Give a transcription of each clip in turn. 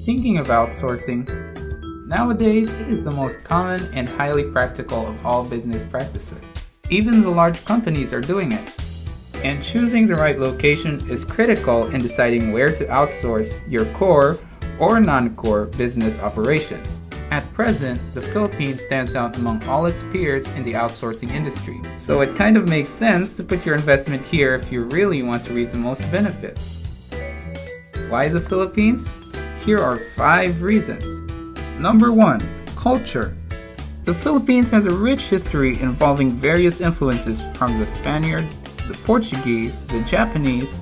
thinking of outsourcing, nowadays it is the most common and highly practical of all business practices. Even the large companies are doing it. And choosing the right location is critical in deciding where to outsource your core or non-core business operations. At present, the Philippines stands out among all its peers in the outsourcing industry. So it kind of makes sense to put your investment here if you really want to reap the most benefits. Why the Philippines? Here are 5 reasons. Number 1. Culture. The Philippines has a rich history involving various influences from the Spaniards, the Portuguese, the Japanese,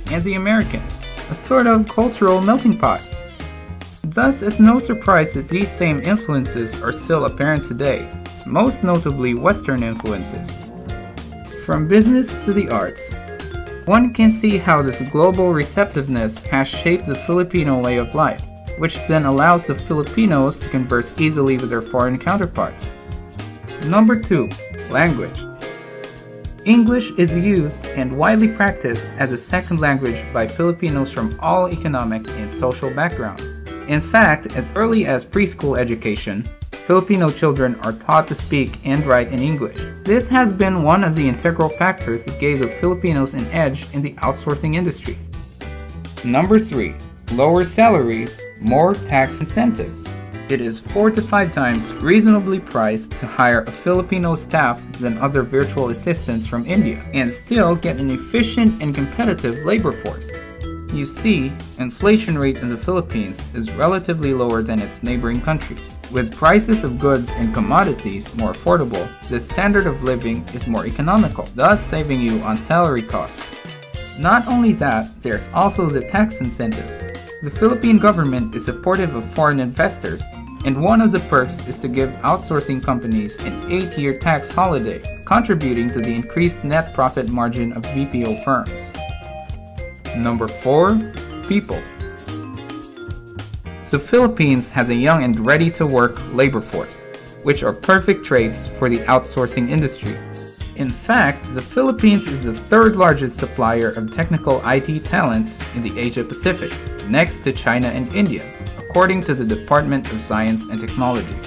and the Americans. A sort of cultural melting pot. Thus, it's no surprise that these same influences are still apparent today, most notably Western influences. From business to the arts, one can see how this global receptiveness has shaped the Filipino way of life, which then allows the Filipinos to converse easily with their foreign counterparts. Number 2. Language. English is used and widely practiced as a second language by Filipinos from all economic and social backgrounds. In fact, as early as preschool education, Filipino children are taught to speak and write in English. This has been one of the integral factors that gave the Filipinos an edge in the outsourcing industry. Number 3. Lower salaries, more tax incentives. It is 4 to 5 times reasonably priced to hire a Filipino staff than other virtual assistants from India, and still get an efficient and competitive labor force. You see, inflation rate in the Philippines is relatively lower than its neighboring countries. With prices of goods and commodities more affordable, the standard of living is more economical, thus saving you on salary costs. Not only that, there's also the tax incentive. The Philippine government is supportive of foreign investors, and one of the perks is to give outsourcing companies an 8-year tax holiday, contributing to the increased net profit margin of BPO firms. Number 4. People. The Philippines has a young and ready-to-work labor force, which are perfect traits for the outsourcing industry. In fact, the Philippines is the 3rd largest supplier of technical IT talents in the Asia-Pacific, next to China and India, according to the Department of Science and Technology.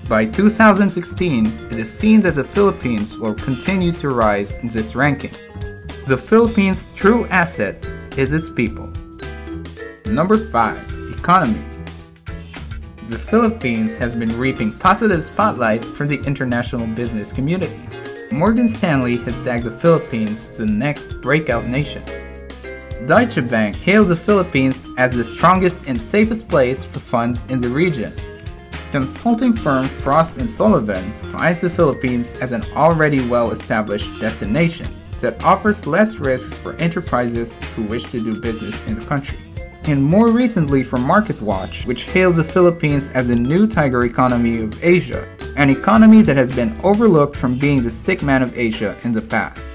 By 2016, it is seen that the Philippines will continue to rise in this ranking. The Philippines' true asset is its people. Number 5. Economy. The Philippines has been reaping positive spotlight from the international business community. Morgan Stanley has tagged the Philippines to the next breakout nation. Deutsche Bank hailed the Philippines as the strongest and safest place for funds in the region. Consulting firm Frost & Sullivan finds the Philippines as an already well-established destination that offers less risks for enterprises who wish to do business in the country. And more recently from MarketWatch, which hailed the Philippines as the new tiger economy of Asia, an economy that has been overlooked from being the sick man of Asia in the past.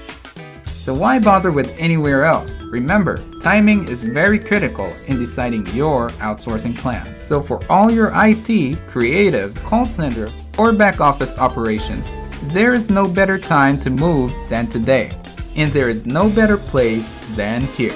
So why bother with anywhere else? Remember, timing is very critical in deciding your outsourcing plans. So for all your IT, creative, call center, or back office operations, there is no better time to move than today. And there is no better place than here.